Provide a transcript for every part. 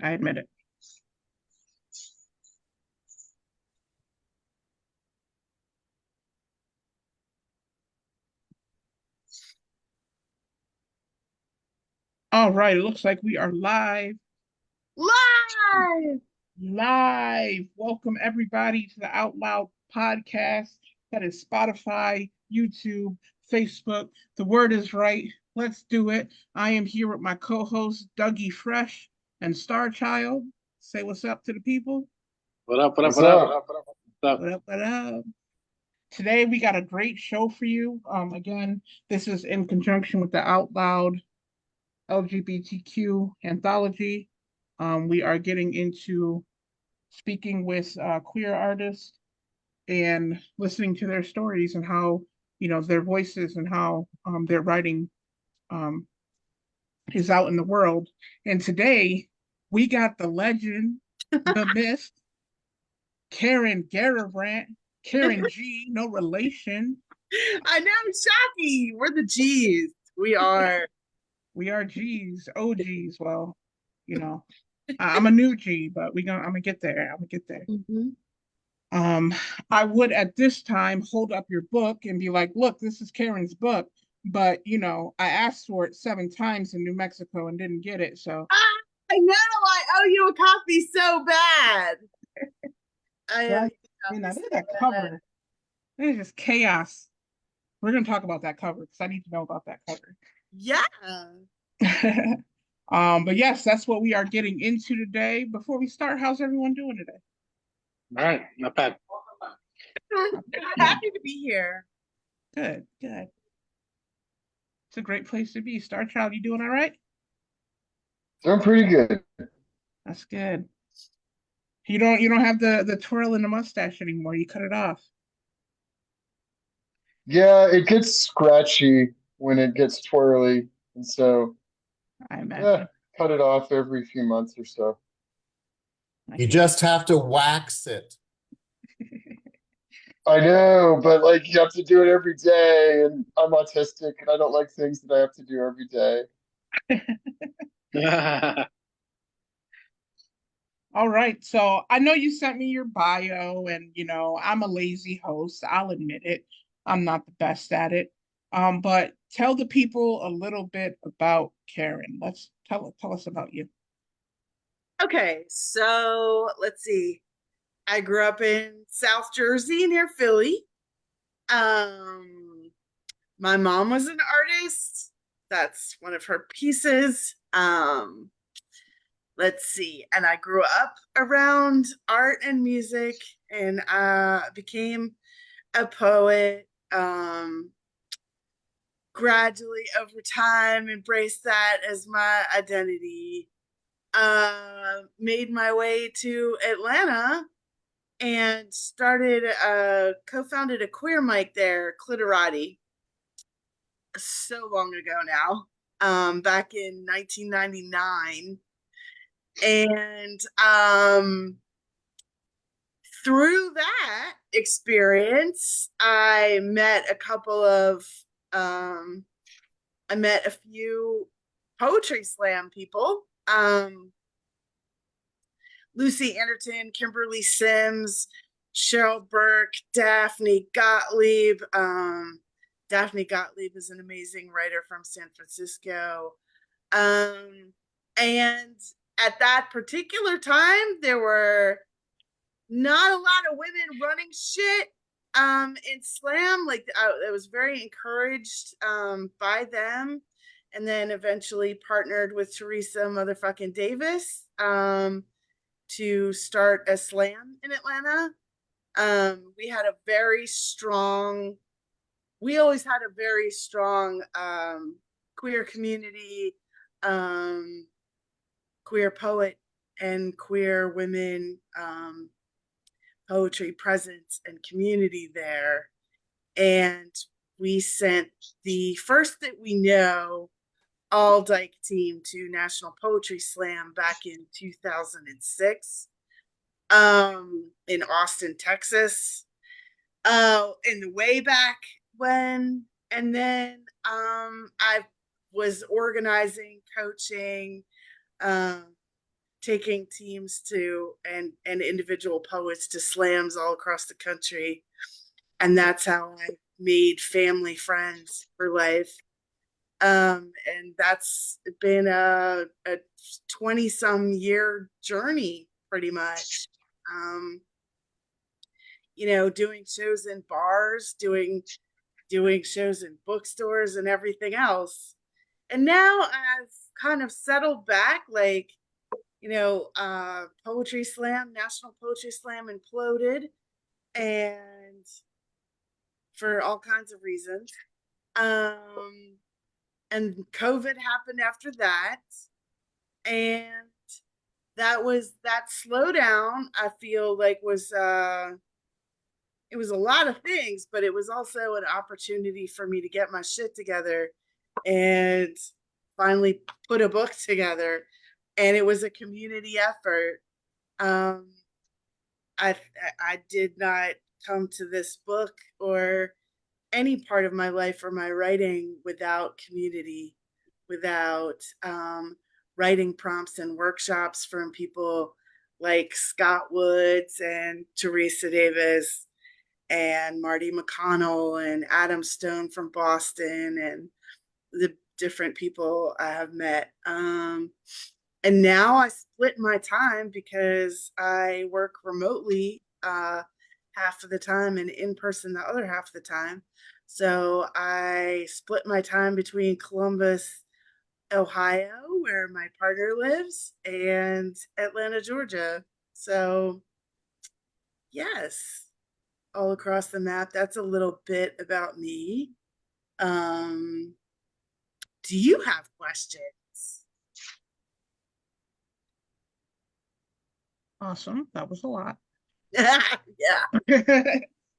I admit it. All right, it looks like we are live. Live. Live. Welcome everybody to the Out Loud podcast. That is Spotify, YouTube, Facebook. The word is right. Let's do it. I am here with my co-hosts Dougie Fresh and Starchild. Say what's up to the people. What up? What up? What's What up? up? What up? What up? What up? What up? What up? Today we got a great show for you. Again, this is in conjunction with the Out Loud LGBTQ anthology. We are getting into speaking with queer artists and listening to their stories and how their voices and how their writing um, is out in the world. And today we got the legend, the myth, Karen Garrabrant, Karen G, no relation. I know, Shockie. We're the G's. We are. We are G's, OGs. Well, you know, I'm a new G, but I'm gonna get there. I'm gonna get there. Mhm. Um, I would at this time hold up your book and be like, look, this is Karen's book. But I asked for it 7 times in New Mexico and didn't get it. So Ah, I know. I owe you a copy so bad. I owe yeah, you a copy look so at that bad. cover. It's just chaos. We're gonna talk about that cover because I need to know about that cover. Yeah. But yes, that's what we are getting into today. Before we start, how's everyone doing today? All right, not bad. Happy to be here. Good, good. It's a great place to be. Star Child, you doing all right? Doing pretty good. That's good. You don't have the twirl in the mustache anymore. You cut it off. Yeah, it gets scratchy when it gets twirly, and so I yeah, imagine. cut it off every few months or so. I You hear just have to wax it. you. I know, but like you have to do it every day, and I'm autistic, and I don't like things that I have to do every day. All right. So I know you sent me your bio, and I'm a lazy host. I'll admit it. I'm not the best at it. But tell the people a little bit about Karen. Let's tell us about you. Okay, so let's see. I grew up in South Jersey near Philly. Um, my mom was an artist. That's one of her pieces. Let's see. And I grew up around art and music and became a poet. Gradually over time embraced that as my identity. Made my way to Atlanta and started co-founded a queer mic there, Clitorati, so long ago now, back in 1999. And through that experience, I met a few poetry slam people. Lucy Anderton, Kimberly Sims, Cheryl Burke, Daphne Gottlieb. Daphne Gottlieb is an amazing writer from San Francisco. And at that particular time, there were not a lot of women running shit in slam. Like it was very encouraged by them, and then eventually partnered with Teresa motherfucking Davis to start a slam in Atlanta. We had a very strong, we always had a very strong queer community, um, queer poet and queer women poetry presence and community there. And we sent the first that we know all Dyke team to National Poetry Slam back in 2006 in Austin, Texas. In the way back when. And then I was organizing, coaching, um, taking teams to and individual poets to slams all across the country. And that's how I made family friends for life. And that's been a 20 some year journey pretty much. Um, doing shows in bars, doing shows in bookstores and everything else. And now I've kind of settled back, like, Poetry Slam, National Poetry Slam imploded, and for all kinds of reasons. And COVID happened after that. And that slowdown, I feel like it was a lot of things, but it was also an opportunity for me to get my shit together and finally put a book together. And it was a community effort. Um, I I did not come to this book or any part of my life or my writing without community, without writing prompts and workshops from people like Scott Woods and Teresa Davis and Marty McConnell and Adam Stone from Boston and the different people I have met. And now I split my time because I work remotely half of the time and in person the other half of the time. So I split my time between Columbus, Ohio, where my partner lives, and Atlanta, Georgia. So, yes, all across the map. That's a little bit about me. Um, do you have questions? Awesome. That was a lot. Yeah.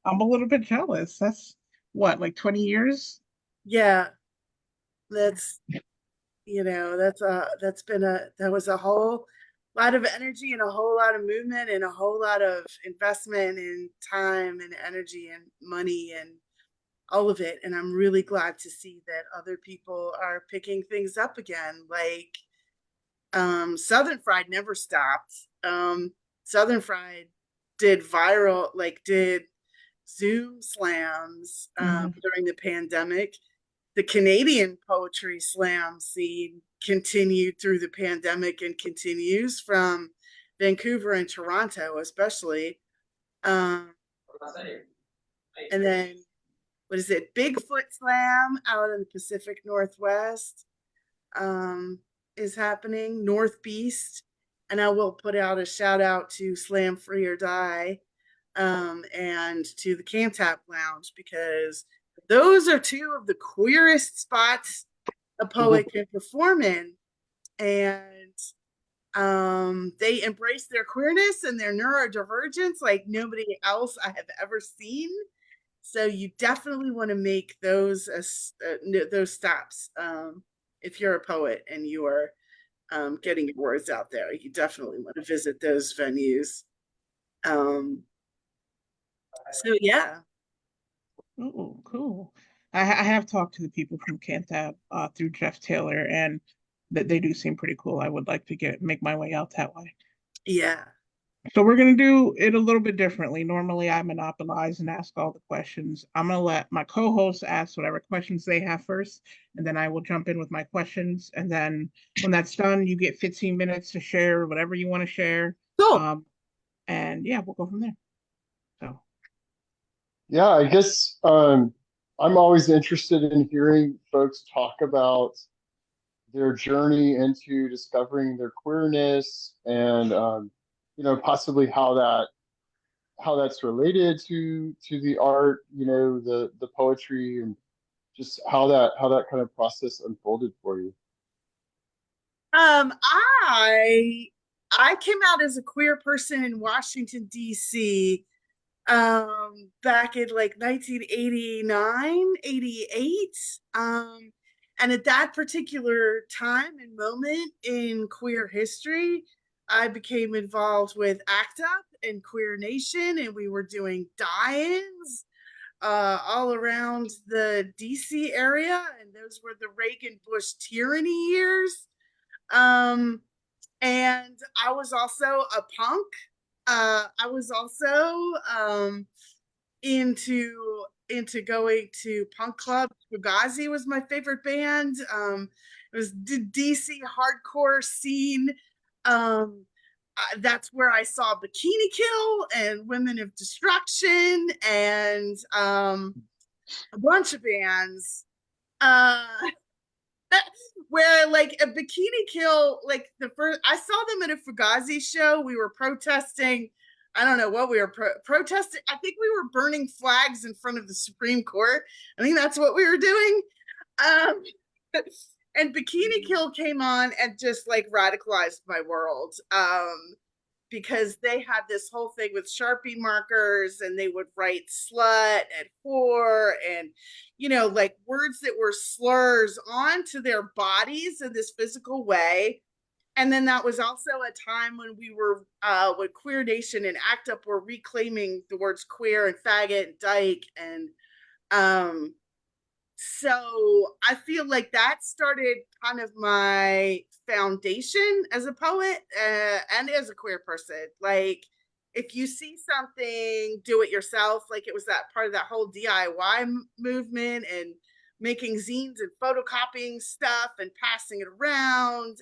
I'm a little bit jealous. That's what, like 20 years? Yeah. That's that was a whole lot of energy and a whole lot of movement and a whole lot of investment in time and energy and money and all of it. And I'm really glad to see that other people are picking things up again. Like Southern Fried never stopped. Southern Fried did Zoom slams during the pandemic. The Canadian poetry slam scene continued through the pandemic and continues from Vancouver and Toronto, especially. Um, and then, what is it? Bigfoot Slam out in the Pacific Northwest is happening. North Beast. And I will put out a shout out to Slam Free or Die and to the Cantap Lounge, because those are two of the queerest spots a poet can perform in. And they embrace their queerness and their neurodivergence like nobody else I have ever seen. So you definitely want to make those stops if you're a poet and you are getting your words out there. You definitely want to visit those venues. So yeah. Ooh, cool. I have talked to the people from Cantab through Jeff Taylor, and that they do seem pretty cool. I would like to make my way out that way. Yeah. So we're gonna do it a little bit differently. Normally I monopolize and ask all the questions. I'm gonna let my co-hosts ask whatever questions they have first, and then I will jump in with my questions. And then when that's done, you get 15 minutes to share whatever you want to share. Cool. And yeah, we'll go from there. So Yeah, I guess I'm always interested in hearing folks talk about their journey into discovering their queerness and possibly how that's related to the art, the poetry, and just how that kind of process unfolded for you. Um, I I came out as a queer person in Washington, D.C. Back in like 1989, 88. And at that particular time and moment in queer history, I became involved with ACT UP and Queer Nation, and we were doing die-ins all around the DC area, and those were the Reagan Bush tyranny years. Um, And I was also a punk. I was also into going to punk club. Fugazi was my favorite band. It was the DC hardcore scene. That's where I saw Bikini Kill and Women of Destruction and a bunch of bands. Uh, where like a Bikini Kill, like the first I saw them at a Fugazi show. We were protesting. I don't know what we were protesting. I think we were burning flags in front of the Supreme Court. I think that's what we were doing. Um, and Bikini Kill came on and just like radicalized my world. Because they had this whole thing with Sharpie markers and they would write slut and whore and, like words that were slurs onto their bodies in this physical way. And then that was also a time when we were, with Queer Nation and ACT UP were reclaiming the words queer and faggot and dyke. And so I feel like that started kind of my foundation as a poet and as a queer person. Like, if you see something, do it yourself. Like, it was that part of that whole DIY movement and making zines and photocopying stuff and passing it around.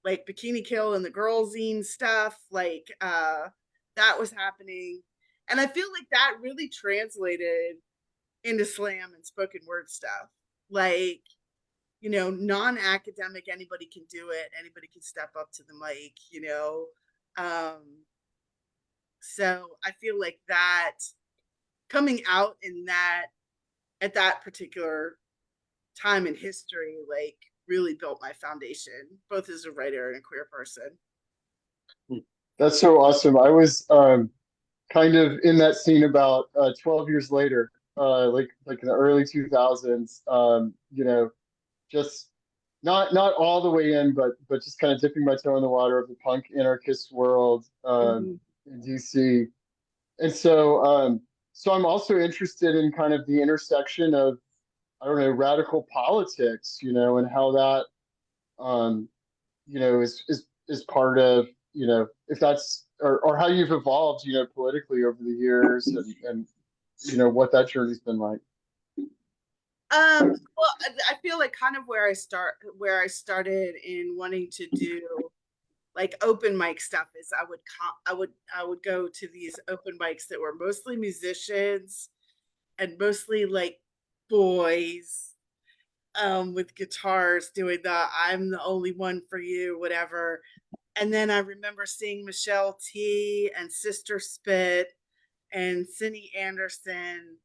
Like Bikini Kill and the girl zine stuff. Like, that was happening. And I feel like that really translated into slam and spoken word stuff. Like, non-academic, anybody can do it. Anybody can step up to the mic. So I feel like that coming out in that at that particular time in history, like really built my foundation, both as a writer and a queer person. That's so awesome. I was kind of in that scene about 12 years later, like in the early 2000s. Just not all the way in, but just kind of dipping my toe in the water of the punk anarchist world in DC. And so I'm also interested in kind of the intersection of, I don't know, radical politics, and how that is part of, if that's or how you've evolved, politically over the years, and what that journey's been like. Well, I feel like kind of where I started in wanting to do like open mic stuff is I would go to these open mics that were mostly musicians and mostly like boys with guitars doing the I'm the only one for you, whatever. And then I remember seeing Michelle T and Sister Spit and Cindy Anderson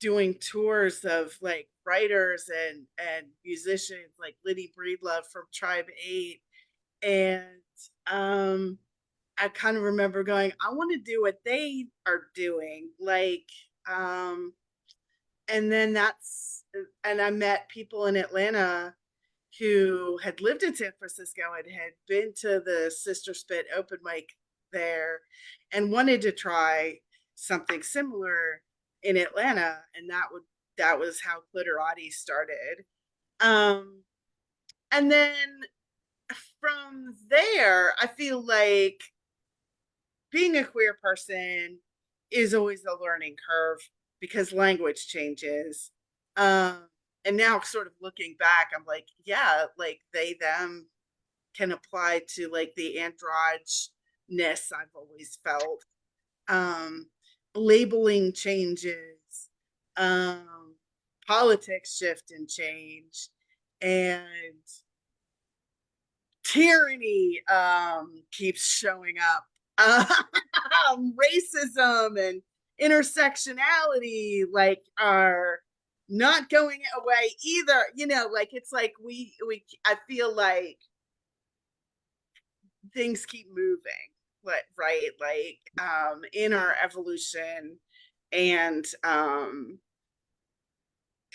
doing tours of like writers and musicians like Liddy Breedlove from Tribe 8. And I kind of remember going, I want to do what they are doing. Like, and then and I met people in Atlanta who had lived in San Francisco and had been to the Sister Spit open mic there and wanted to try something similar in Atlanta. And that was how Clitorati started. And then from there, I feel like being a queer person is always a learning curve because language changes. And now sort of looking back, I'm like, yeah, like they, them can apply to like the androgynous I've always felt. Labeling changes, politics shift and change, and tyranny keeps showing up. Racism and intersectionality like are not going away either. Like it's like we I feel like things keep moving, right? Like in our evolution, and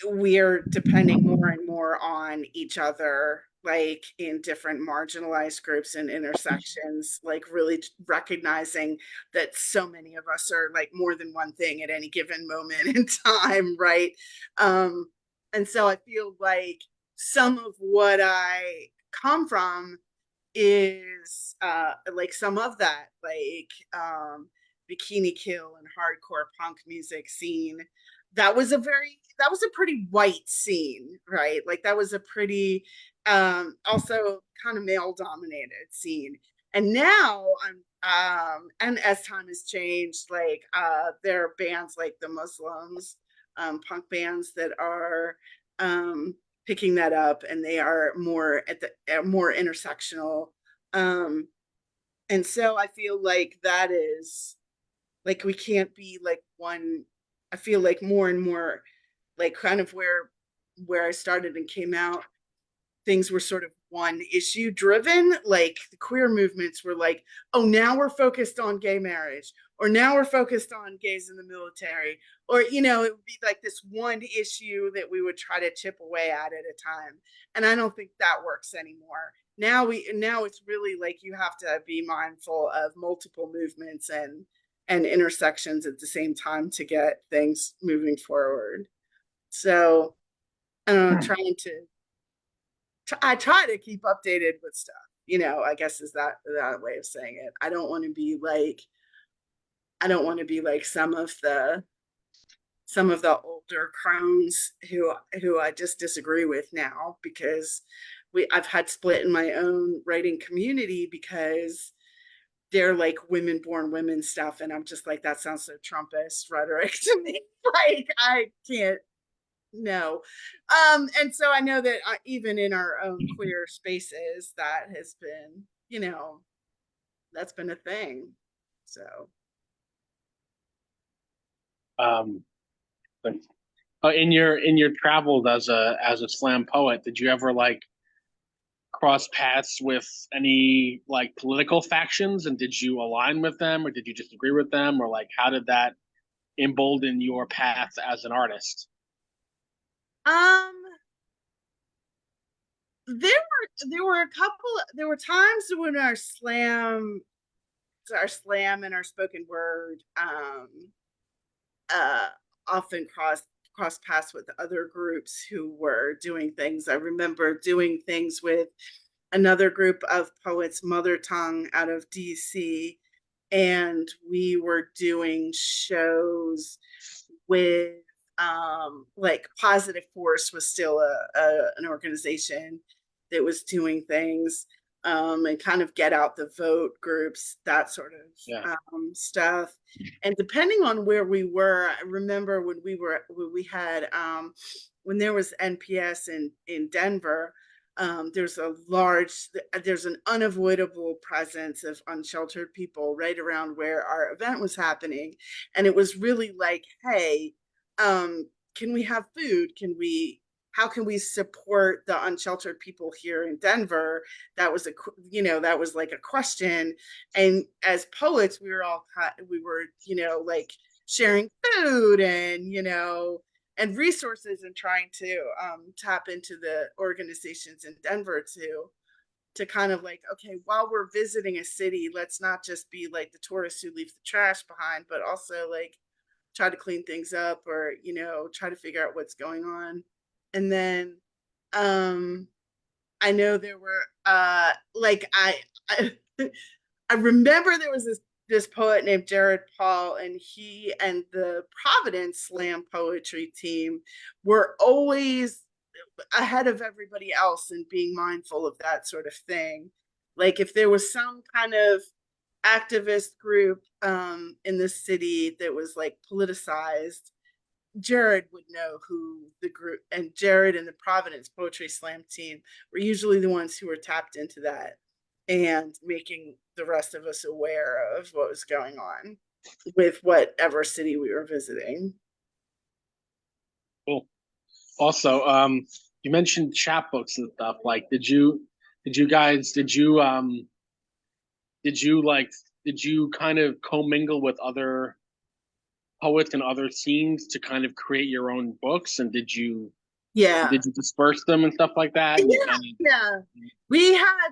we're depending more and more on each other, like in different marginalized groups and intersections, like really recognizing that so many of us are like more than one thing at any given moment in time, right? And so I feel like some of what I come from is like some of that, like Bikini Kill and hardcore punk music scene. That was a pretty white scene, right? Like that was a pretty also kind of male dominated scene. And now and as time has changed, like there are bands like the Muslims, punk bands that are picking that up, and they are more at the more intersectional. Um, and so I feel like that is like we can't be like one. I feel like more and more like kind of where I started and came out, things were sort of one issue driven. Like the queer movements were like, oh, now we're focused on gay marriage, or now we're focused on gays in the military, or, you know, it would be like this one issue that we would try to chip away at a time. And I don't think that works anymore. Now it's really like you have to be mindful of multiple movements and intersections at the same time to get things moving forward. So trying to I try to keep updated with stuff. You know, I guess is that way of saying it. I don't want to be like some of the older crones who I just disagree with now, because I've had split in my own writing community because they're like women born women stuff, and I'm just like, that sounds so Trumpist rhetoric to me. Like I can't, no. And so I know that even in our own queer spaces, that has been, you know, that's been a thing. So Um, but, in your travels as a slam poet, did you ever like cross paths with any like political factions, and did you align with them, or did you disagree with them, or like how did that embolden your path as an artist? um there were times when our slam and our spoken word uh often cross paths with other groups who were doing things. I remember doing things with another group of poets, Mother Tongue, out of DC, and we were doing shows with like Positive Force was still an organization that was doing things, and kind of get out the vote groups, that sort Yeah. of stuff. And depending on where we were, I remember when we had when there was NPS in Denver, there's an unavoidable presence of unsheltered people right around where our event was happening. And it was really like, hey, can we have food? How can we support the unsheltered people here in Denver? That was that was like a question. And as poets, we were, like sharing food and resources, and trying to tap into the organizations in Denver to kind of like, okay, while we're visiting a city, let's not just be like the tourists who leave the trash behind, but also like try to clean things up, or try to figure out what's going on. And then I know there were like I I remember there was this poet named Jared Paul, and he and the Providence Slam poetry team were always ahead of everybody else and being mindful of that sort of thing. Like if there was some kind of activist group in the city that was like politicized, Jared would know who the group, and Jared and the Providence Poetry Slam team were usually the ones who were tapped into that and making the rest of us aware of what was going on with whatever city we were visiting. Cool. Also, you mentioned chapbooks and stuff. Like, did you kind of commingle with other poets and other scenes to kind of create your own books? And Yeah. did you disperse them and stuff like that? Yeah. We had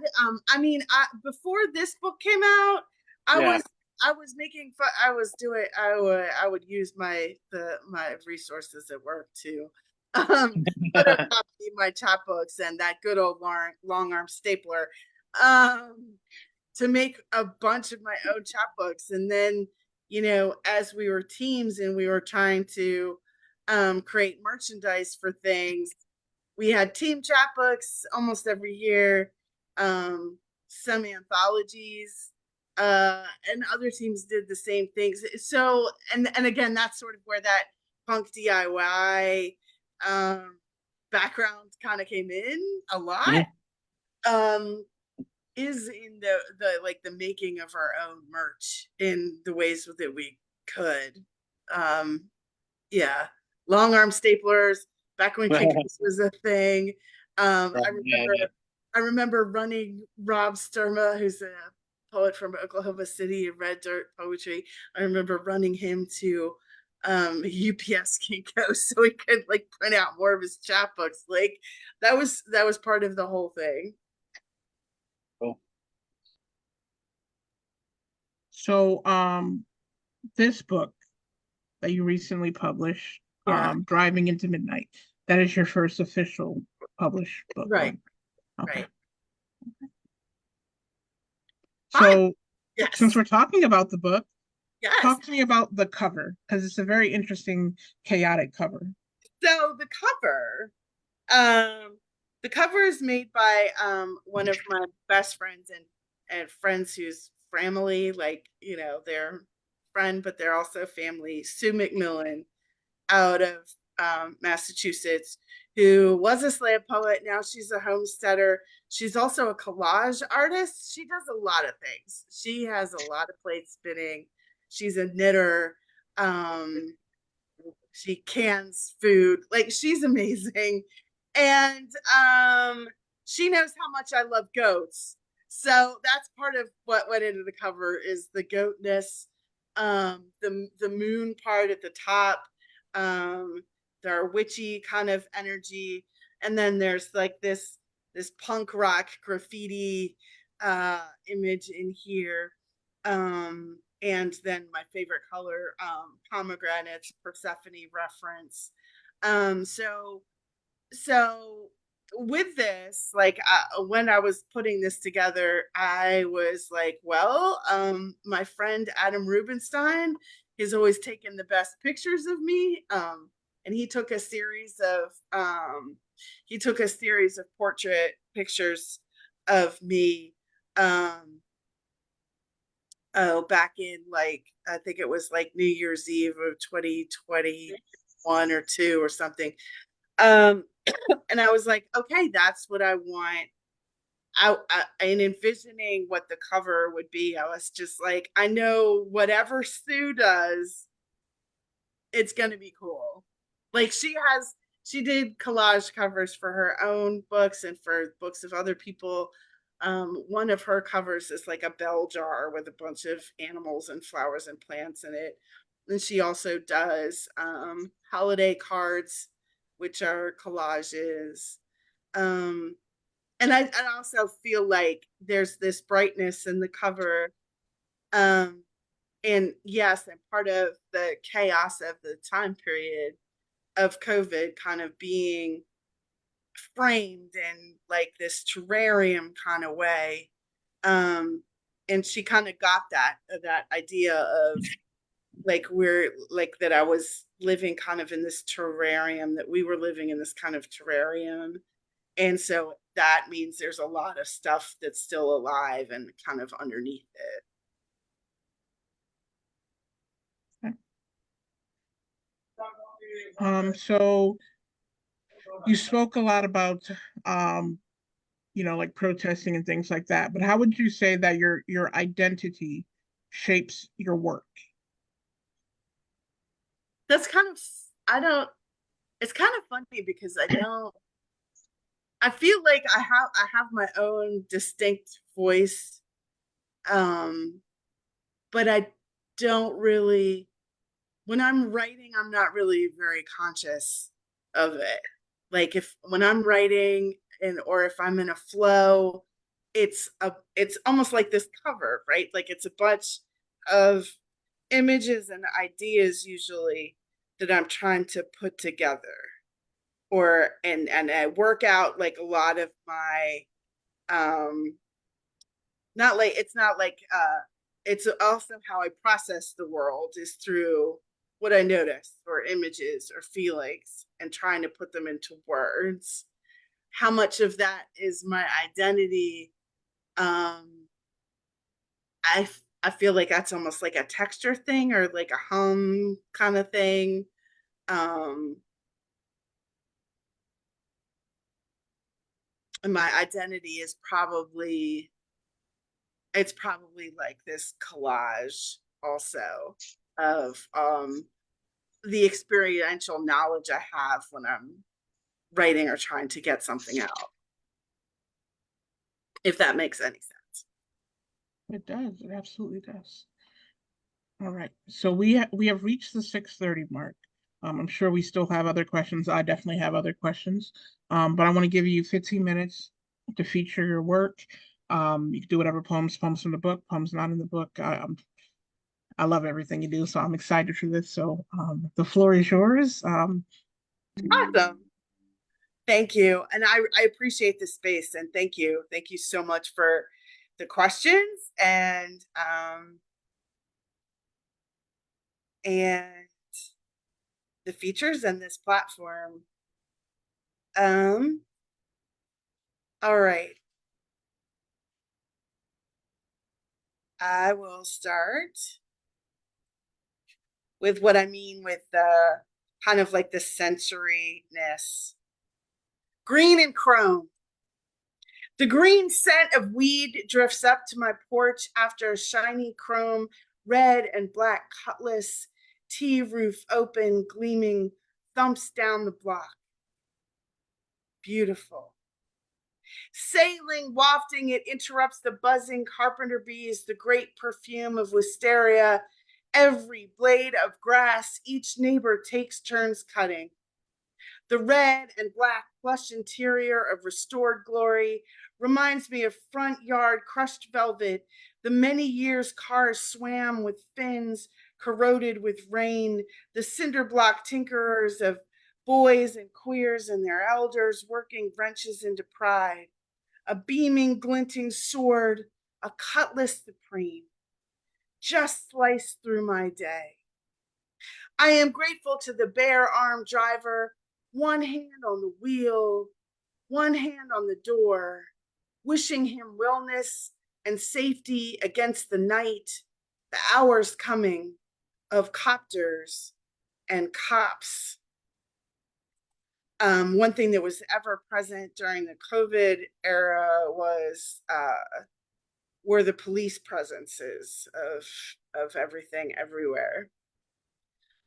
before this book came out, I was making fun. I would use my resources at work to photocopy my chapbooks and that good old long arm stapler um, to make a bunch of my own chapbooks. And then, as we were teams and we were trying to create merchandise for things, we had team chapbooks almost every year, some anthologies, and other teams did the same things. So, and again, that's sort of where that punk DIY background kind of came in a lot. Um, is in the like the making of our own merch in the ways that we could. Um, yeah, long arm staplers back when Kickers was a thing. I remember running Rob Sturma, who's a poet from Oklahoma City, Red Dirt Poetry. I remember running him to UPS Kinko so he could like print out more of his chapbooks. Like that was part of the whole thing. Cool. So, this book that you recently published, Yeah. Driving into Midnight, that is your first official published book, Right. Okay. Right. So, Yes. since we're talking about the book, Yes. talk to me about the cover, because it's a very interesting, chaotic cover. So the cover is made by one of my best friends and friends whose family, like, they're friend, but they're also family, Sue McMillan out of Massachusetts, who was a slam poet. Now she's a homesteader. She's also a collage artist. She does a lot of things. She has a lot of plates spinning. She's a knitter. She cans food. Like she's amazing. And she knows how much I love goats. So that's part of what went into the cover is the goatness, the moon part at the top, their witchy kind of energy, and then there's like this punk rock graffiti image in here, and then my favorite color, pomegranates, Persephone reference. So with this, like when I was putting this together, I was like, well, my friend Adam Rubenstein has always taken the best pictures of me, and he took a series of portrait pictures of me, back in like I think it was like New Year's Eve of 2021 or 2 or something. Um, and I was like, okay, that's what I want. In envisioning what the cover would be, I was just like, I know whatever Sue does, it's gonna be cool. Like she did collage covers for her own books and for books of other people. One of her covers is like a bell jar with a bunch of animals and flowers and plants in it. And she also does holiday cards, which are collages. Um, and I also feel like there's this brightness in the cover. And yes, and part of the chaos of the time period of COVID kind of being framed in like this terrarium kind of way. And she kind of got that idea of like we're like that I was living kind of in this terrarium, that we were living in this kind of terrarium. And so that means there's a lot of stuff that's still alive and kind of underneath it. So you spoke a lot about like protesting and things like that, but how would you say that your identity shapes your work? That's kind of I don't it's kind of funny because I feel like I have my own distinct voice, but I don't really, when I'm writing, I'm not really very conscious of it. Like if when I'm writing or if I'm in a flow, it's almost like this cover, right? Like it's a bunch of images and ideas usually that I'm trying to put together. and I work out like a lot of my not like it's not like it's also how I process the world is through what I notice or images or feelings and trying to put them into words. How much of that is my identity? um I feel like that's almost like a texture thing or like a hum kind of thing. um and my identity is probably, it's probably like this collage also of the experiential knowledge I have when I'm writing or trying to get something out, if that makes any sense. It does. It absolutely does. All right. So we have reached the 6:30 mark. I'm sure we still have other questions. I definitely have other questions. But I want to give you 15 minutes to feature your work. You can do whatever poems from the book, poems not in the book. I love everything you do, so I'm excited for this. So the floor is yours. Awesome. Thank you. And I appreciate this space, and thank you. Thank you so much for the questions and the features and this platform. All right. I will start with what I mean with the kind of like the sensoriness. Green and chrome. The green scent of weed drifts up to my porch after a shiny chrome, red and black cutlass, tea roof open, gleaming, thumps down the block. Beautiful. Sailing, wafting, it interrupts the buzzing carpenter bees, the great perfume of wisteria. Every blade of grass, each neighbor takes turns cutting. The red and black plush interior of restored glory reminds me of front yard crushed velvet, the many years cars swam with fins corroded with rain, the cinder block tinkerers of boys and queers and their elders working wrenches into pride, a beaming, glinting sword, a cutlass supreme, just sliced through my day. I am grateful to the bare-armed driver, one hand on the wheel, one hand on the door, wishing him wellness and safety against the night, the hours coming of copters and cops. One thing that was ever present during the COVID era were the police presences of everything everywhere.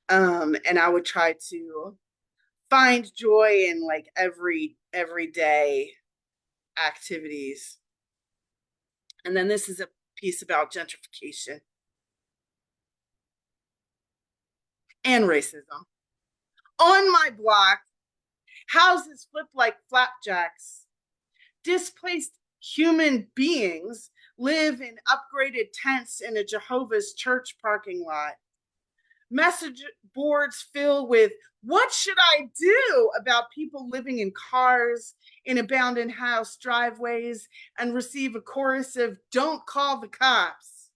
And I would try to find joy in like everyday activities. And then this is a piece about gentrification and racism. On my block, houses flip like flapjacks. Displaced human beings live in upgraded tents in a Jehovah's Church parking lot. Message boards fill with what should I do about people living in cars, in abandoned house driveways, and receive a chorus of don't call the cops.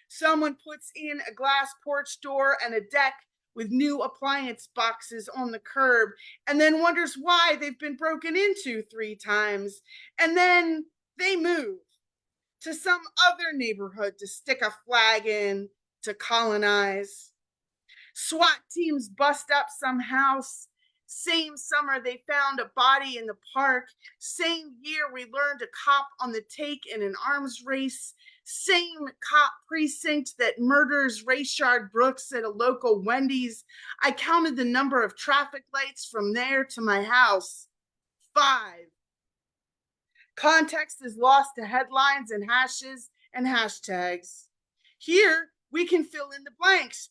Someone puts in a glass porch door and a deck with new appliance boxes on the curb and then wonders why they've been broken into 3 times. And then they move to some other neighborhood to stick a flag in to colonize. SWAT teams bust up some house. Same summer they found a body in the park. Same year we learned a cop on the take in an arms race. Same cop precinct that murders Rayshard Brooks at a local Wendy's. I counted the number of traffic lights from there to my house. 5. Context is lost to headlines and hashes and hashtags. Here we can fill in the blanks.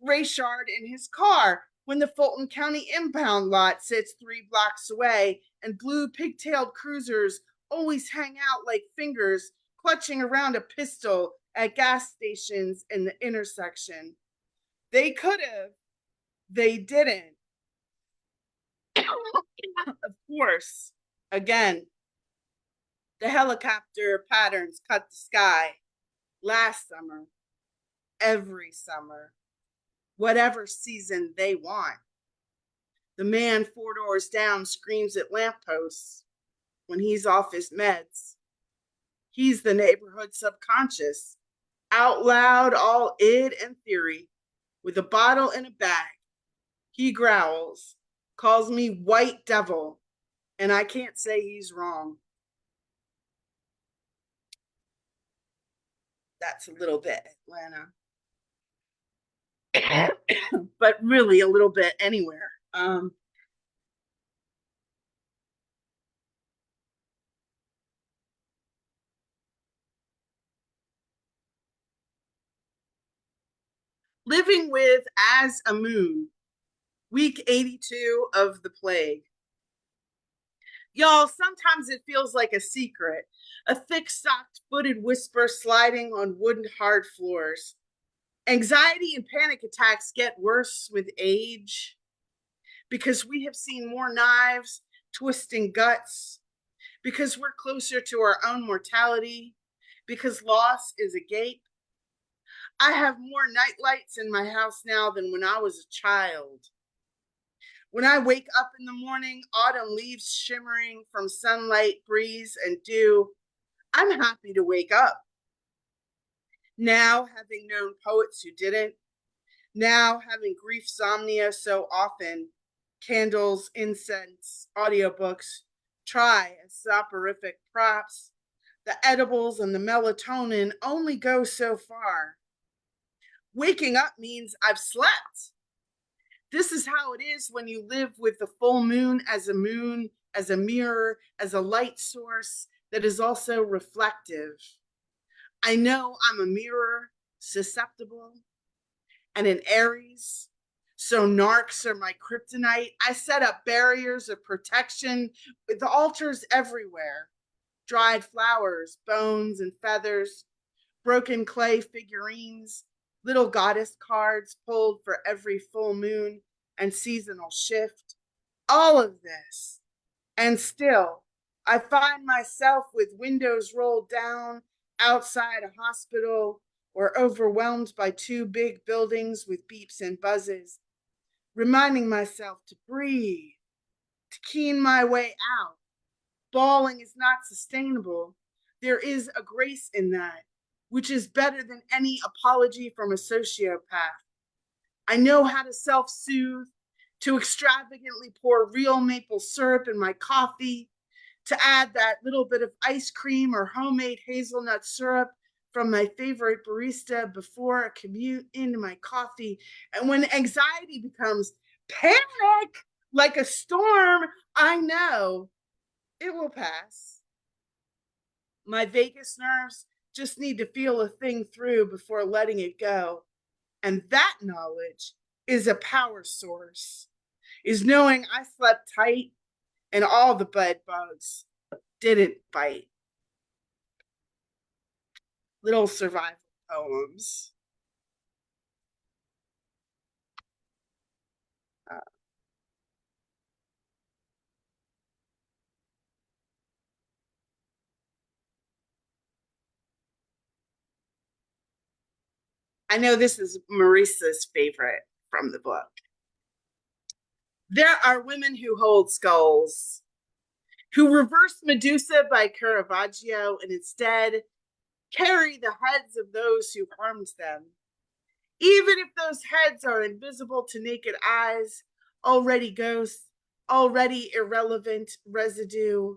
Rayshard in his car when the Fulton County impound lot sits 3 blocks away and blue pigtailed cruisers always hang out like fingers clutching around a pistol at gas stations in the intersection. They could have, they didn't. Of course, again, the helicopter patterns cut the sky last summer, every summer, whatever season they want. The man 4 doors down screams at lampposts when he's off his meds. He's the neighborhood subconscious, out loud, all id and theory, with a bottle in a bag. He growls, calls me white devil, and I can't say he's wrong. That's a little bit Atlanta, but really a little bit anywhere. Living with as a moon, week 82 of the plague. Y'all, sometimes it feels like a secret, a thick-socked footed whisper sliding on wooden hard floors. Anxiety and panic attacks get worse with age because we have seen more knives twisting guts, because we're closer to our own mortality, because loss is a gape. I have more nightlights in my house now than when I was a child. When I wake up in the morning, autumn leaves shimmering from sunlight, breeze, and dew, I'm happy to wake up. Now, having known poets who didn't, now having grief-somnia so often, candles, incense, audiobooks try as soporific props, the edibles and the melatonin only go so far. Waking up means I've slept. This is how it is when you live with the full moon, as a mirror, as a light source that is also reflective. I know I'm a mirror, susceptible, and an Aries, so narcs are my kryptonite. I set up barriers of protection with altars everywhere, dried flowers, bones and feathers, broken clay figurines, little goddess cards pulled for every full moon and seasonal shift. All of this. And still, I find myself with windows rolled down outside a hospital or overwhelmed by 2 big buildings with beeps and buzzes, reminding myself to breathe, to keen my way out. Bawling is not sustainable. There is a grace in that, which is better than any apology from a sociopath. I know how to self-soothe, to extravagantly pour real maple syrup in my coffee, to add that little bit of ice cream or homemade hazelnut syrup from my favorite barista before a commute into my coffee. And when anxiety becomes panic like a storm, I know it will pass. My vagus nerves just need to feel a thing through before letting it go. And that knowledge is a power source, is knowing I slept tight and all the bed bugs didn't bite. Little survival poems. I know this is Marissa's favorite from the book. There are women who hold skulls, who reverse Medusa by Caravaggio and instead carry the heads of those who harmed them. Even if those heads are invisible to naked eyes, already ghosts, already irrelevant residue.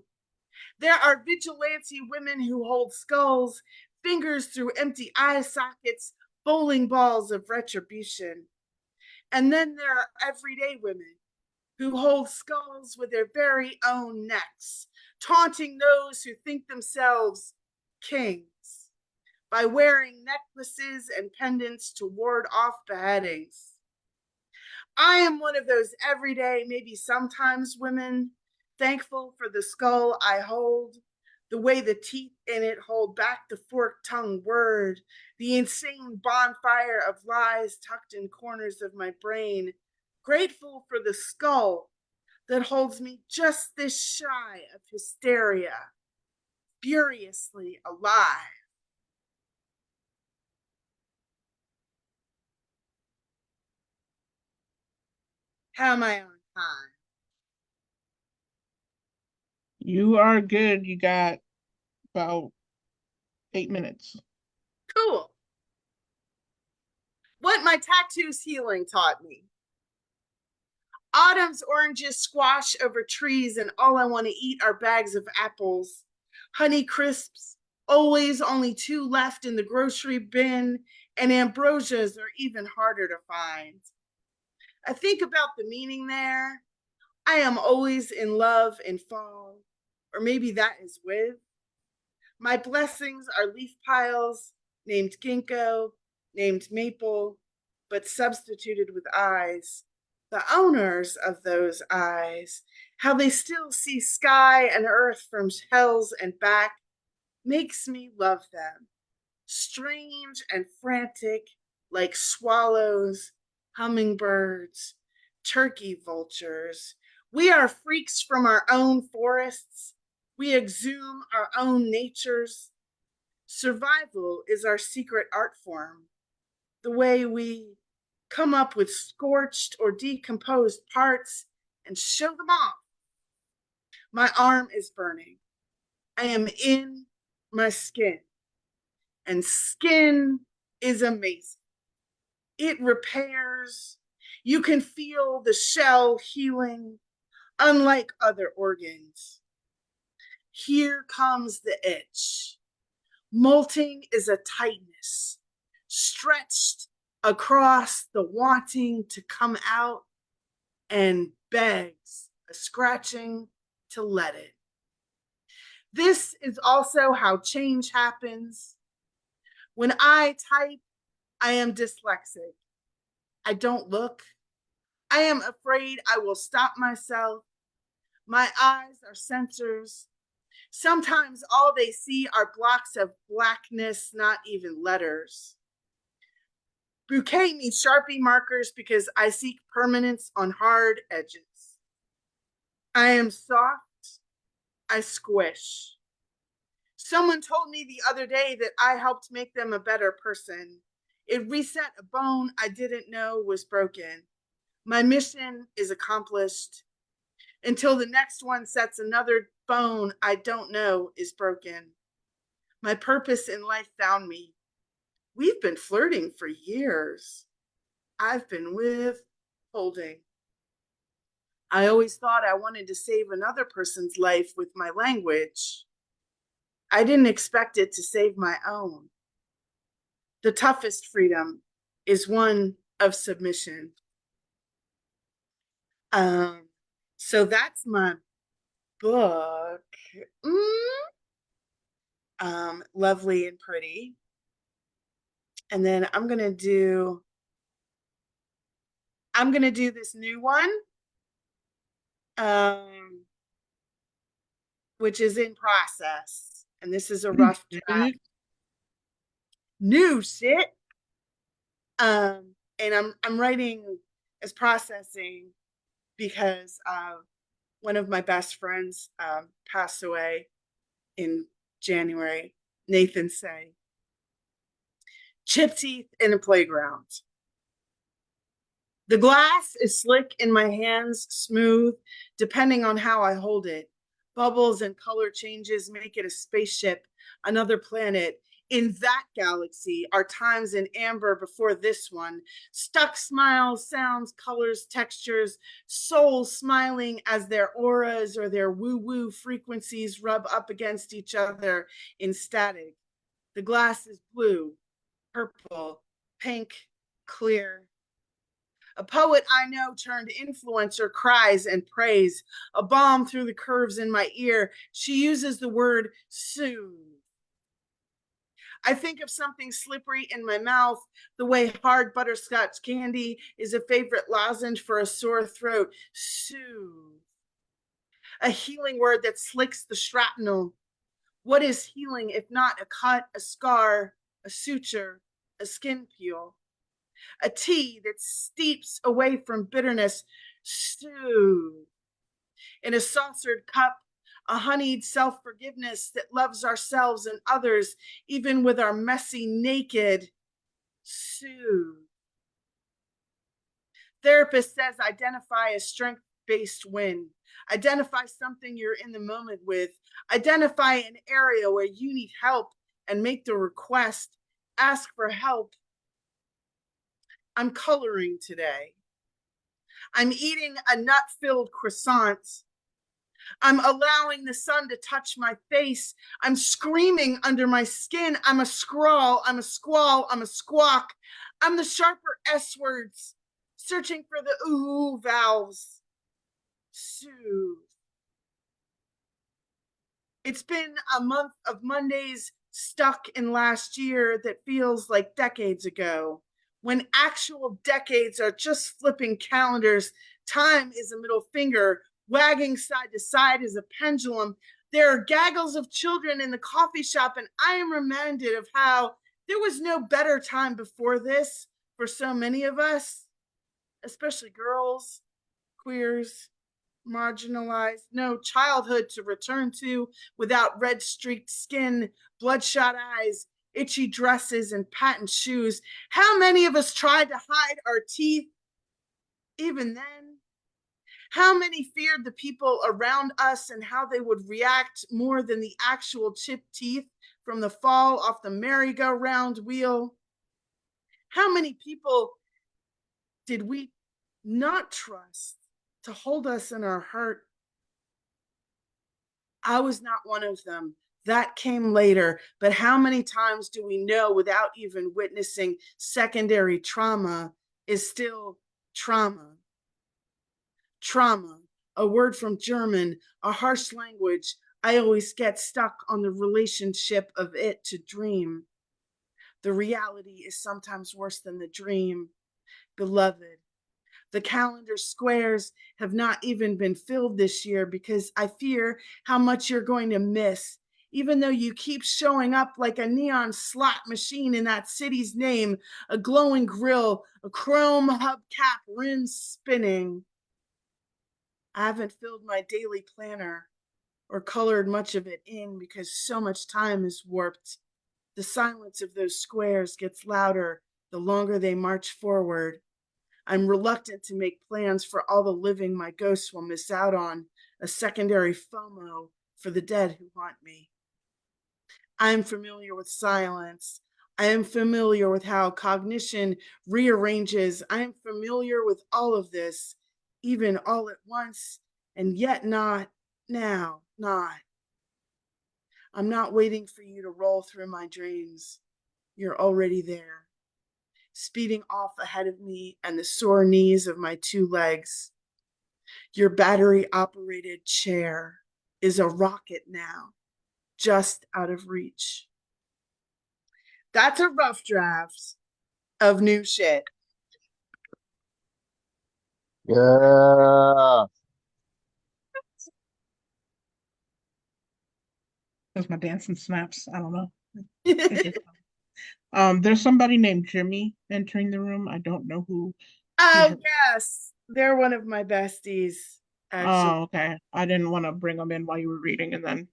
There are vigilante women who hold skulls, fingers through empty eye sockets, bowling balls of retribution. And then there are everyday women who hold skulls with their very own necks, taunting those who think themselves kings by wearing necklaces and pendants to ward off beheadings. I am one of those everyday, maybe sometimes women, thankful for the skull I hold, the way the teeth in it hold back the forked-tongued word, the insane bonfire of lies tucked in corners of my brain, grateful for the skull, that holds me just this shy of hysteria, furiously alive. How am I on time? You are good. You got about 8 minutes. Cool. What my tattoos healing taught me. Autumn's oranges squash over trees, and all I want to eat are bags of apples. Honey crisps, always only 2 left in the grocery bin, and ambrosias are even harder to find. I think about the meaning there. I am always in love in fall, or maybe that is with. My blessings are leaf piles, named ginkgo, named maple, but substituted with eyes. The owners of those eyes, how they still see sky and earth from hells and back, makes me love them. Strange and frantic, like swallows, hummingbirds, turkey vultures. We are freaks from our own forests. We exhume our own natures. Survival is our secret art form. The way we come up with scorched or decomposed parts and show them off. My arm is burning. I am in my skin. And skin is amazing. It repairs. You can feel the shell healing, unlike other organs. Here comes the itch. Molting is a tightness, stretched across the wanting to come out, and begs a scratching to let it. This is also how change happens. When I type, I am dyslexic. I don't look. I am afraid I will stop myself. My eyes are sensors. Sometimes all they see are blocks of blackness, not even letters. Bouquet me Sharpie markers because I seek permanence on hard edges. I am soft. I squish. Someone told me the other day that I helped make them a better person. It reset a bone I didn't know was broken. My mission is accomplished until the next one sets another bone I don't know is broken. My purpose in life found me. We've been flirting for years. I've been withholding. I always thought I wanted to save another person's life with my language. I didn't expect it to save my own. The toughest freedom is one of submission. So that's my book. Lovely and Pretty. And then I'm gonna do this new one, which is in process. And this is a rough draft. New shit. And I'm writing as processing because one of my best friends passed away in January, Nathan Say. Chip teeth in a playground. The glass is slick in my hands, smooth, depending on how I hold it. Bubbles and color changes make it a spaceship, another planet. In that galaxy are times in amber before this one. Stuck smiles, sounds, colors, textures, souls smiling as their auras or their woo-woo frequencies rub up against each other in static. The glass is blue, purple, pink, clear. A poet I know turned influencer cries and prays, a balm through the curves in my ear. She uses the word soothe. I think of something slippery in my mouth, the way hard butterscotch candy is a favorite lozenge for a sore throat. Soothe. A healing word that slicks the shrapnel. What is healing if not a cut, a scar, a suture, a skin peel? A tea that steeps away from bitterness. Soothe. in a saucered cup, a honeyed self-forgiveness that loves ourselves and others, even with our messy, naked. Soothe. Therapist says identify a strength-based win. Identify something you're in the moment with. Identify an area where you need help and make the request. Ask for help. I'm coloring today. I'm eating a nut-filled croissant. I'm allowing the sun to touch my face. I'm screaming under my skin. I'm a scrawl. I'm a squall. I'm a squawk. I'm the sharper S words, searching for the ooh vowels. Soothe. It's been a month of Mondays stuck in last year that feels like decades ago. When actual decades are just flipping calendars, time is a middle finger, wagging side to side as a pendulum. There are gaggles of children in the coffee shop, and I am reminded of how there was no better time before this for so many of us, especially girls, queers, marginalized, no childhood to return to without red streaked skin, bloodshot eyes, itchy dresses, and patent shoes. How many of us tried to hide our teeth even then? How many feared the people around us and how they would react more than the actual chipped teeth from the fall off the merry-go-round wheel? How many people did we not trust to hold us in our hurt? I was not one of them. That came later. But how many times do we know without even witnessing secondary trauma is still trauma? Trauma, a word from German, a harsh language. I always get stuck on the relationship of it to dream. The reality is sometimes worse than the dream. Beloved, the calendar squares have not even been filled this year because I fear how much you're going to miss, even though you keep showing up like a neon slot machine in that city's name, a glowing grill, a chrome hubcap rims spinning. I haven't filled my daily planner or colored much of it in because so much time is warped. The silence of those squares gets louder the longer they march forward. I'm reluctant to make plans for all the living my ghosts will miss out on, a secondary FOMO for the dead who haunt me. I am familiar with silence. I am familiar with how cognition rearranges. I am familiar with all of this, even all at once, and yet not now, not. I'm not waiting for you to roll through my dreams. You're already there, speeding off ahead of me and the sore knees of my two legs. Your battery-operated chair is a rocket now, just out of reach. That's a rough draft of new shit. Yeah. There's my dancing snaps. I don't know. There's somebody named Jimmy entering the room. I don't know who. Oh, yes. They're one of my besties, actually. Oh, okay. I didn't want to bring them in while you were reading and then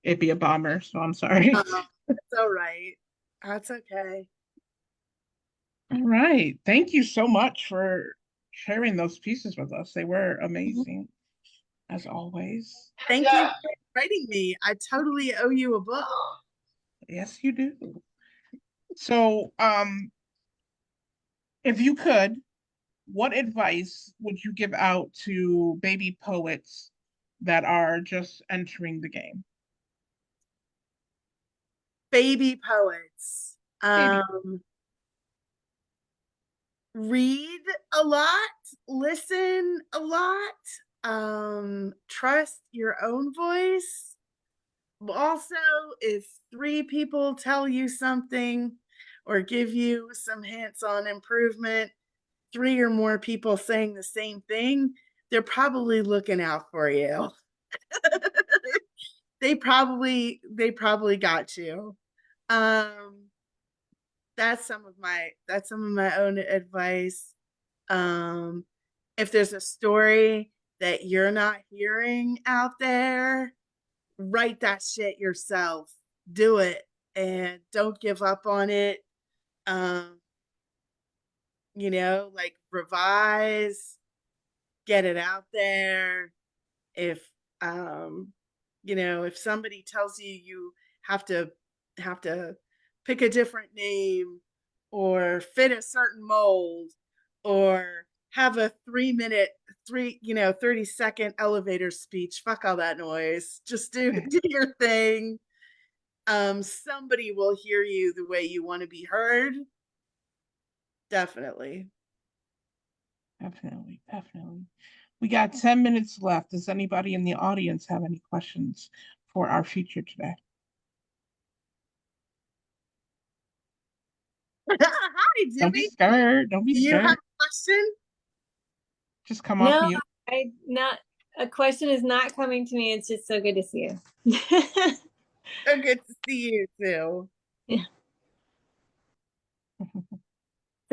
it'd be a bomber, so I'm sorry. It's all right. That's okay. All right. Thank you so much for sharing those pieces with us. They were amazing, as always. Thank you for inviting me. I totally owe you a book. Yes, you do. So, if you could, what advice would you give out to baby poets that are just entering the game? Baby poets. Baby. Read a lot, listen a lot, trust your own voice. Also, if three people tell you something or give you some hints on improvement, three or more people saying the same thing, they're probably looking out for you. they probably got you. Um, that's some of my own advice. Um, if there's a story that you're not hearing out there, write that shit yourself. Do it and don't give up on it. Um, like revise, get it out there. If um, if somebody tells you you have to have to pick a different name or fit a certain mold or have a 3 minute 30-second elevator speech, fuck all that noise. Just do your thing. Somebody will hear you the way you want to be heard. Definitely. Definitely, definitely. We got 10 minutes left. Does anybody in the audience have any questions for our feature today? Hi, Don't be Jimmy. scared. Don't be Do you have scared. a question? Just come off No, mute. a question is not coming to me. It's just so good to see you. So good to see you too. Yeah.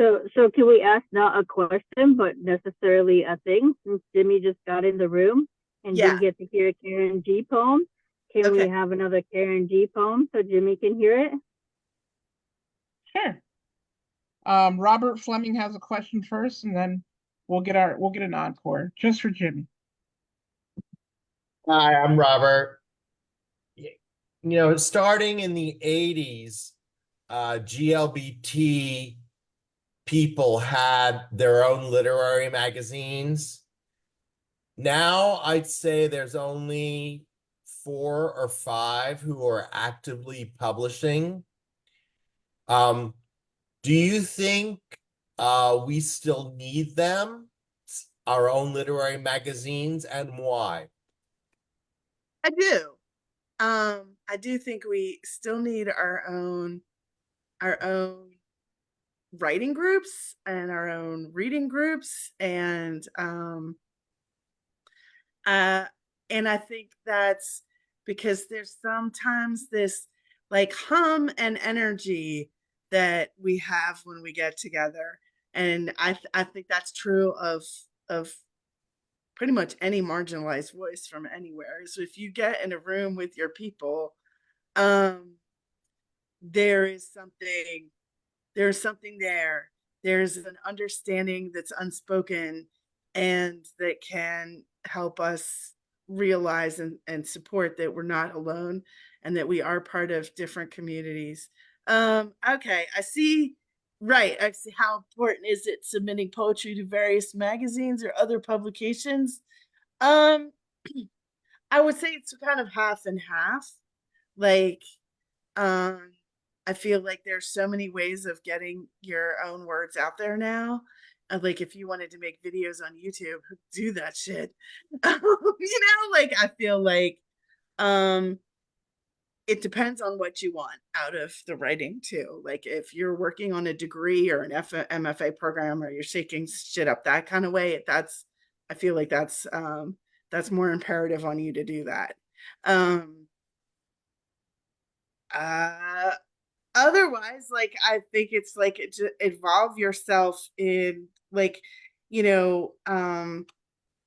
So can we ask not a question, but necessarily a thing? Since Jimmy just got in the room and Yeah. didn't get to hear a Karen G poem, can we Okay. have another Karen G poem so Jimmy can hear it? Sure. Robert Fleming has a question first, and then we'll get an encore just for Jimmy. Hi, I'm Robert. Starting in the 80s, GLBT people had their own literary magazines. Now I'd say there's only 4 or 5 who are actively publishing. Do you think we still need them, our own literary magazines, and why? I do. I do think we still need our own writing groups and our own reading groups and I think that's because there's sometimes this like hum and energy that we have when we get together. And I think that's true of pretty much any marginalized voice from anywhere. So if you get in a room with your people, um, there is something there's something there. There's an understanding that's unspoken and that can help us realize and support that we're not alone and that we are part of different communities. Okay, I see. Right, I see. How important is it submitting poetry to various magazines or other publications? Um, I would say it's kind of half and half. Like, um, I feel like there's so many ways of getting your own words out there now. Like if you wanted to make videos on YouTube, do that shit. Like I feel like um it depends on what you want out of the writing too. Like if you're working on a degree or an MFA program or you're shaking shit up that kind of way, I feel like that's more imperative on you to do that. Um uh Otherwise, like I think it's like involve yourself in like you know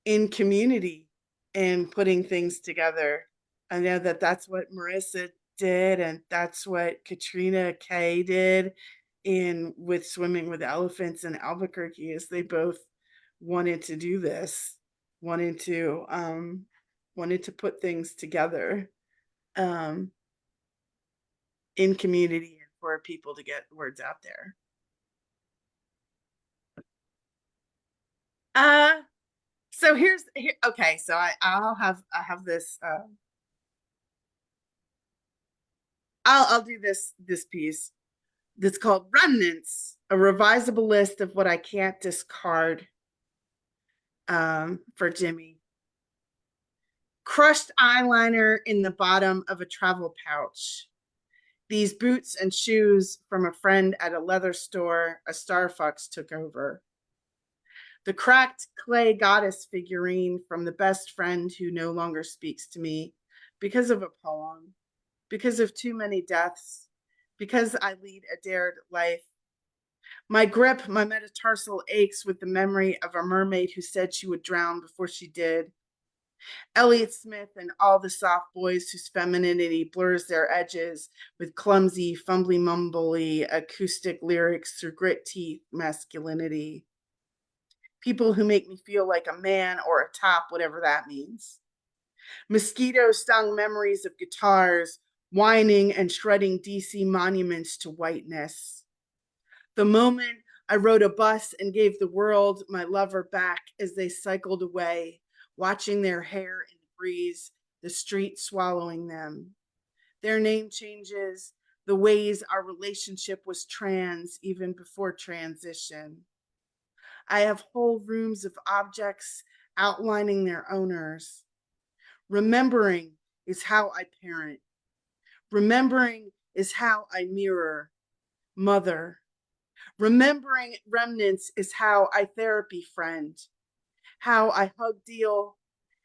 in community and putting things together. I know that that's what Marissa did and that's what Katrina Kay did in with Swimming with Elephants in Albuquerque, is they both wanted to do this, wanted to um wanted to put things together um in community and for people to get words out there. Uh so okay, so I have this I'll do this piece that's called Remnants, a revisable list of what I can't discard for Jimmy. Crushed eyeliner in the bottom of a travel pouch. These boots and shoes from a friend at a leather store a star fox took over. The cracked clay goddess figurine from the best friend who no longer speaks to me because of a poem, because of too many deaths, because I lead a dared life. My grip, my metatarsal aches with the memory of a mermaid who said she would drown before she did. Elliott Smith and all the soft boys whose femininity blurs their edges with clumsy, fumbly mumbly acoustic lyrics through grit teeth masculinity. People who make me feel like a man or a top, whatever that means. Mosquito stung memories of guitars whining and shredding DC monuments to whiteness. The moment I rode a bus and gave the world my lover back as they cycled away, watching their hair in the breeze, the street swallowing them. Their name changes, the ways our relationship was trans even before transition. I have whole rooms of objects outlining their owners. Remembering is how I parent. Remembering is how I mirror, mother. Remembering remnants is how I therapy friend, how I hug deal,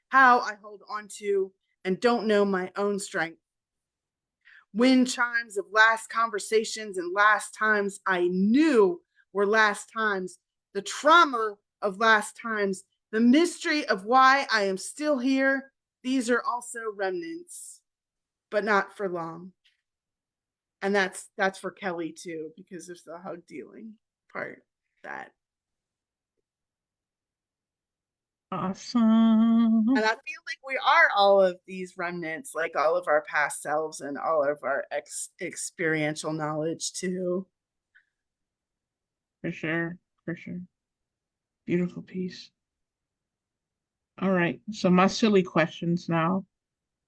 how I hold on to and don't know my own strength. Wind chimes of last conversations and last times I knew were last times, the trauma of last times, the mystery of why I am still here. These are also remnants, but not for long. And that's for Kelly too, because there's the hug dealing part that. Awesome. And I feel like we are all of these remnants, like all of our past selves and all of our experiential knowledge too. For sure. For sure. Beautiful piece. All right. So my silly questions now.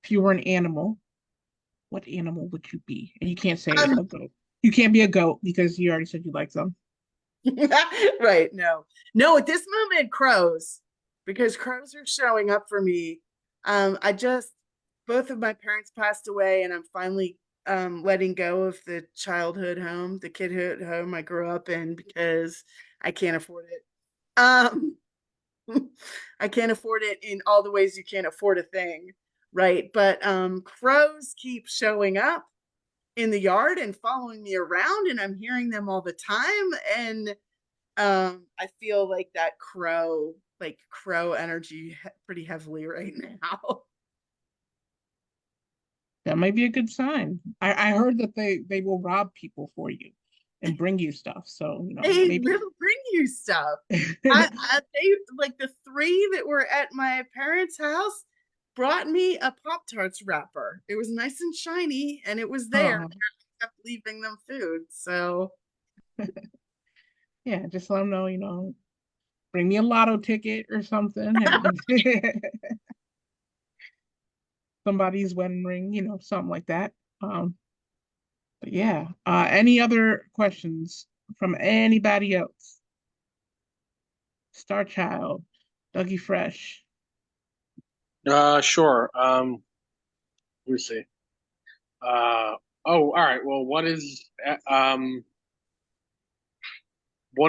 If you were an animal, what animal would you be? And you can't say a goat. You can't be a goat because you already said you like them. Right. No, at this moment, crows, because crows are showing up for me. Both of my parents passed away, and I'm finally letting go of the childhood home, the kidhood home I grew up in because I can't afford it. Um, I can't afford it in all the ways you can't afford a thing, right? But crows keep showing up in the yard and following me around, and I'm hearing them all the time. And I feel like that crow energy pretty heavily right now. That might be a good sign. I heard that they will rob people for you and bring you stuff. So, They maybe. will bring you stuff. They like the three that were at my parents' house brought me a Pop-Tarts wrapper. It was nice and shiny, and it was there. Oh, I kept leaving them food. So yeah, just let them know, bring me a lotto ticket or something and somebody's wedding ring, something like that. But yeah, any other questions from anybody else? Starchild, Dougie Fresh. Sure. Let me see. All right. Well, what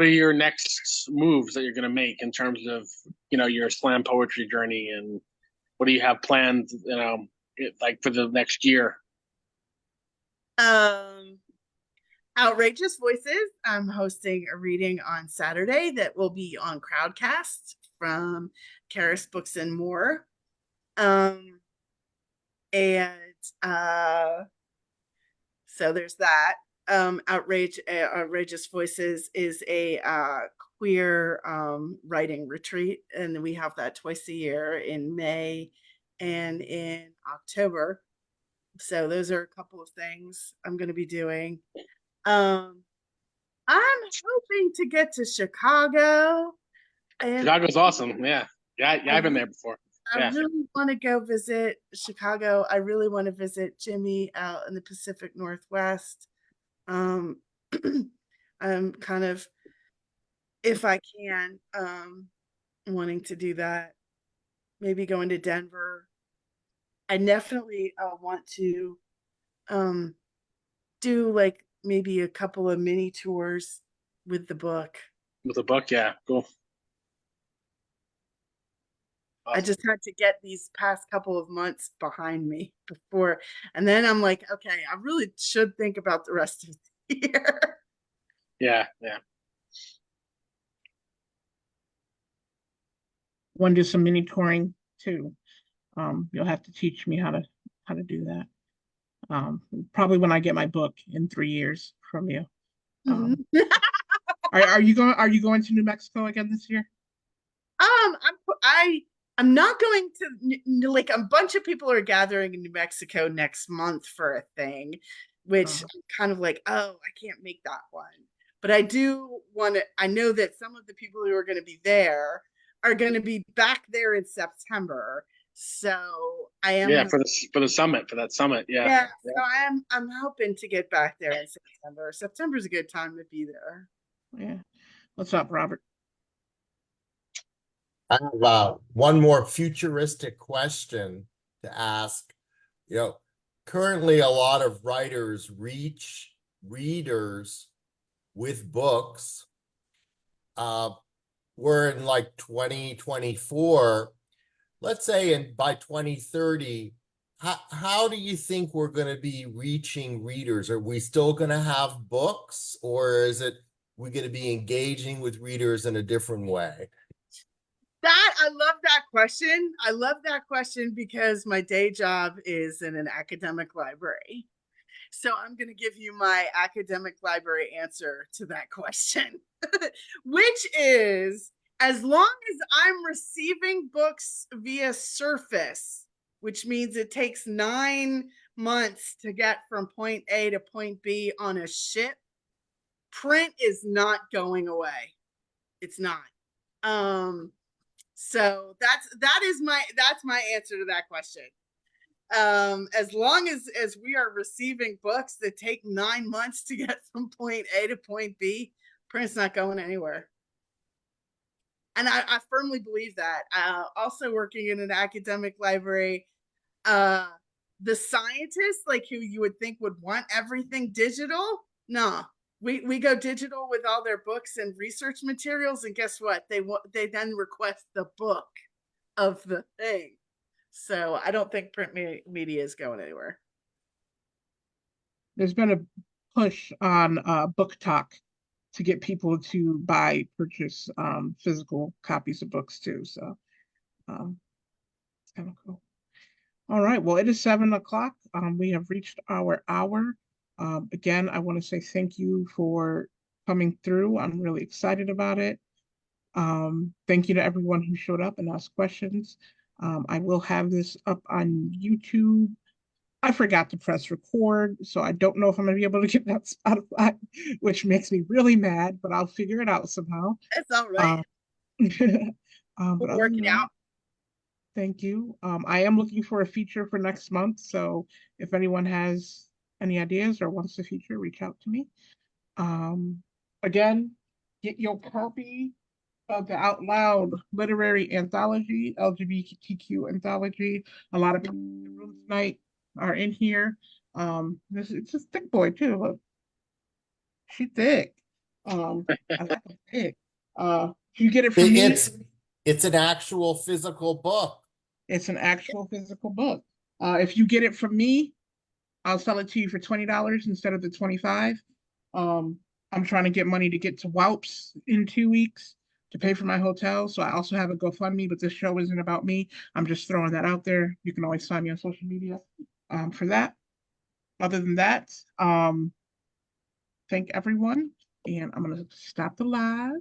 are your next moves that you're going to make in terms of, your slam poetry journey, and what do you have planned, like for the next year? um Outrageous Voices. I'm hosting a reading on Saturday that will be on Crowdcast from Karis Books and More. And so there's that. Outrageous Voices is a queer writing retreat, and we have that twice a year in May and in October. So those are a couple of things I'm going to be doing. Um, I'm hoping to get to Chicago, and Chicago's awesome. Yeah. Yeah. I've been there before. I Yeah. really want to go visit Chicago. I really want to visit Jimmy out in the Pacific Northwest. Um, I'm kind of, if I can, wanting to do that. Maybe going to Denver. I definitely want to um, do like maybe a couple of mini tours with the book. With a book. Yeah. Cool. I Awesome. just had to get these past couple of months behind me before, and then I'm like, okay, I really should think about the rest of the year. Yeah, yeah. Want to do some mini touring too. You'll have to teach me how to do that. Probably when I get my book in 3 years from you. Mhm. Um, are you going to New Mexico again this year? I'm not going to like a bunch of people are gathering in New Mexico next month for a thing, which Uh, I'm kind of like, oh, I can't make that one. But I do want to. I know that some of the people who are going to be there are going to be back there in September. So I Yeah, am, for the summit, for that summit. Yeah. yeah. Yeah. So I'm hoping to get back there in September. September's a good time to be there. yeah. What's up, Robert? I have one more futuristic question to ask. You know, currently a lot of writers reach readers with books. We're in like 2024. Let's say by 2030, how do you think we're going to be reaching readers? Are we still going to have books, or is it we're going to be engaging with readers in a different way? I love that question. I love that question because my day job is in an academic library. So I'm going to give you my academic library answer to that question, which is as long as I'm receiving books via Surface, which means it takes 9 months to get from point A to point B on a ship, print is not going away. It's not. So that's my answer to that question. As long as we are receiving books that take 9 months to get from point A to point B, print's not going anywhere. And I firmly believe that. Also working in an academic library, the scientists, like who you would think would want everything digital, no. We go digital with all their books and research materials, and guess what? They then request the book of the thing. So I don't think print media is going anywhere. There's been a push on Book Talk to get people to purchase physical copies of books too. So it's kind of cool. All right. Well, it is 7 o'clock. We have reached our hour. Again, I want to say thank you for coming through. I'm really excited about it. Thank you to everyone who showed up and asked questions. I will have this up on YouTube. I forgot to press record, so I don't know if I'm going to be able to get that Spotify, which makes me really mad, but I'll figure it out somehow. That's all right. But We'll other work than it out. that, thank you. I am looking for a feature for next month, so if anyone has any ideas or wants a feature, reach out to me. Again, get your copy of the Out Loud Literary Anthology, LGBTQ Anthology. A lot of people in the room tonight are in here. It's a thick boy too. Look, she thick. I like her thick. If you get it from me, It's an actual physical book. it's an actual physical book. If you get it from me, I'll sell it to you for $20 instead of the 25. I'm trying to get money to get to Whoops in 2 weeks to pay for my hotel. So I also have a GoFundMe, but this show isn't about me. I'm just throwing that out there. You can always find me on social media for that. Other than that, thank everyone. And I'm going to stop the live.